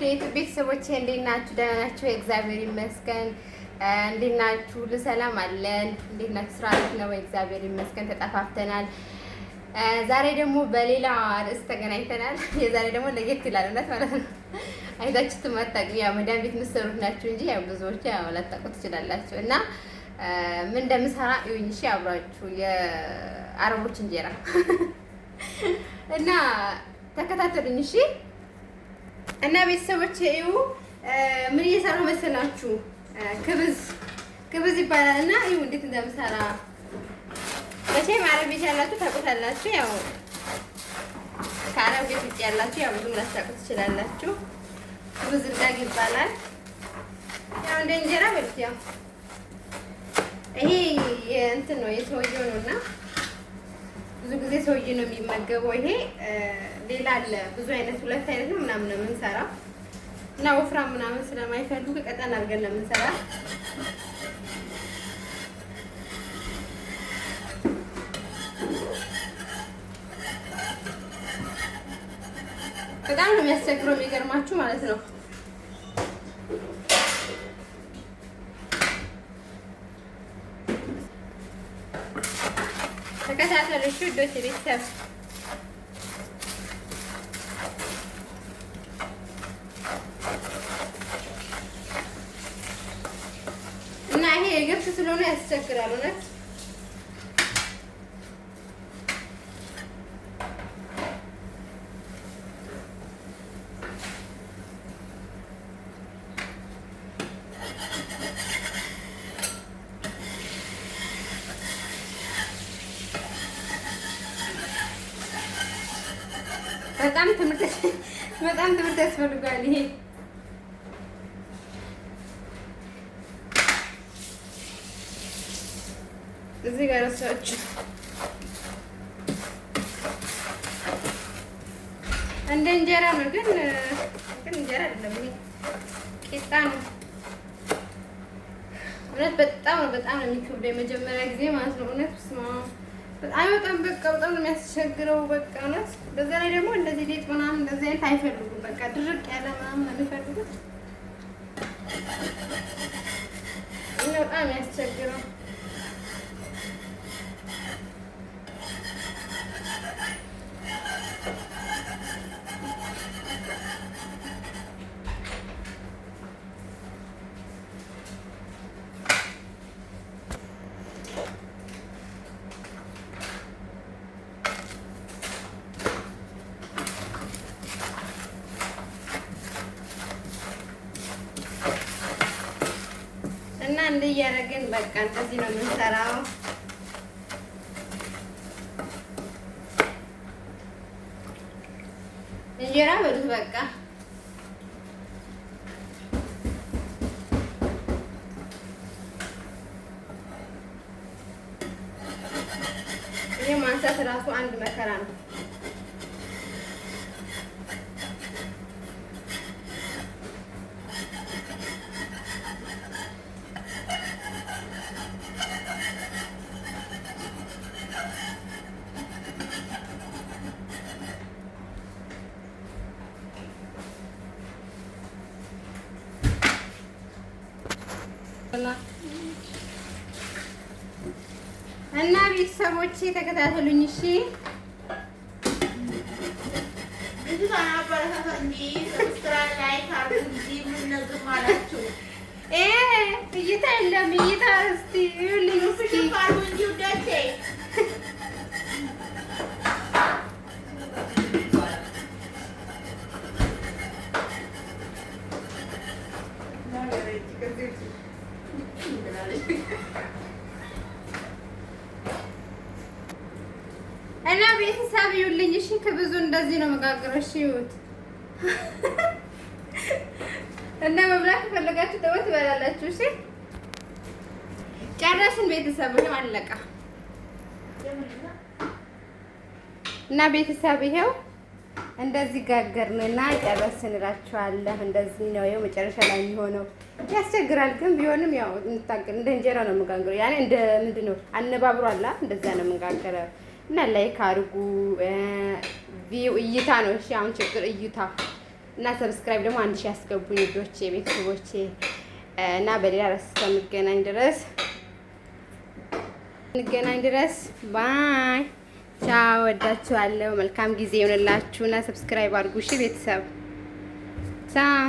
የዩቲዩብ ቤተሰቦቼ እንዴት ናችሁ? ደህና ናችሁ? እግዚአብሔር ይመስገን። እንዴት ናችሁ? ሁሉ ሰላም አለን። እንዴት ናችሁ? ስራ ነው? እግዚአብሔር ይመስገን። ተጠፋፍተናል። ዛሬ ደግሞ በሌላ ርዕስ ተገናኝተናል። የዛሬ ደግሞ ለየት ይላል እውነት ማለት ነው። አይታችሁ ትመጣቁ ያው መዳም ቤት የምትሰሩት ናችሁ እንጂ ያው ብዙዎች ያው ላታውቁ ትችላላችሁ። እና ምን እንደምሰራ ይሁን እሺ፣ አብራችሁ የአረቦች እንጀራ እና ተከታተሉኝ እሺ። እና ቤተሰቦቼ እዩ ምን እየሰራሁ መሰላችሁ? ክብዝ ይባላል እና እዩ እንዴት እንደምሰራ መቼም አረብ ቤት ያላችሁ ታውቁታላችሁ። ያው ከአረብ ቤት ውጭ ያላችሁ ያው ብዙ ላታውቁ ትችላላችሁ። ክብዝ እንዳግ ይባላል። ያው እንደ እንጀራ በሉት። ያው ይሄ እንትን ነው የሰውየው ነውና ብዙ ጊዜ ሰውዬ ነው የሚመገበው። ይሄ ሌላ አለ ብዙ አይነት ሁለት አይነት ነው ምናምን ነው የምንሰራው እና ወፍራም ምናምን ስለማይፈልጉ ቀጠን አድርገን ነው የምንሰራው። በጣም ነው የሚያስቸግረው የሚገርማችሁ ማለት ነው። ተከታተሉሽ ውዶች ቤተሰብ እና ይሄ የገብስ ስለሆነ ያስቸግራል እውነት። በጣም ትምህርት ያስፈልጋል። ይሄ እዚህ ጋር ሰዎች እንደ እንጀራ ነው፣ ግን እንጀራ አይደለም። ይሄ ቂጣ ነው። እውነት በጣም ነው የሚከብደው የመጀመሪያ ጊዜ ማለት ነው። እውነት አይወጣም። በቃ በጣም ነው የሚያስቸግረው። በቃ እውነት በዛ ላይ ደግሞ እንደዚህ ሊጥ ምናምን እንደዚህ አይነት አይፈልጉም። በቃ ድርቅ ያለ ምናምን ነው የሚፈልጉት። በጣም የሚያስቸግረው እና እንደ እያደረግን በቃ እንደዚህ ነው የምንሰራው። እንጀራ በሉት በቃ ይሄ ማንሳት ራሱ አንድ መከራ ነው። እና ቤተሰቦቼ ተከታተሉኝ እሺ። እይታ የለም እይታ እስኪ ይኸውልኝ እስኪ እና ቤተሰብ ይኸውልኝ እሺ። ከብዙ እንደዚህ ነው መጋገረው እሺ። ይሁት እና መብላት ከፈለጋችሁ ደግሞ ትበላላችሁ እሺ። ጨረስን ቤተሰብ ነው አለቀ። እና ቤተሰብ ይሄው እንደዚህ ጋገርንና ጨረስን እላችኋለሁ። እንደዚህ ነው ይኸው መጨረሻ ላይ የሚሆነው። ያስቸግራል ግን ቢሆንም ያው እንደ እንጀራ ነው የምጋግረው። ያኔ እንደ ምንድን ነው አነባብሮ አላ እንደዛ ነው የምጋግረው። እና ላይክ አድርጉ። ቪው እይታ ነው እሺ። አሁን ችግር እይታ እና ሰብስክራይብ ደግሞ 1000 ያስገቡኝ ልጆቼ ቤተሰቦቼ እና በሌላ ርዕስ እስከምንገናኝ ድረስ ባይ ቻው። ወዳችኋለሁ። መልካም ጊዜ ይሆንላችሁና ሰብስክራይብ አድርጉ እሺ ቤተሰብ ቻው።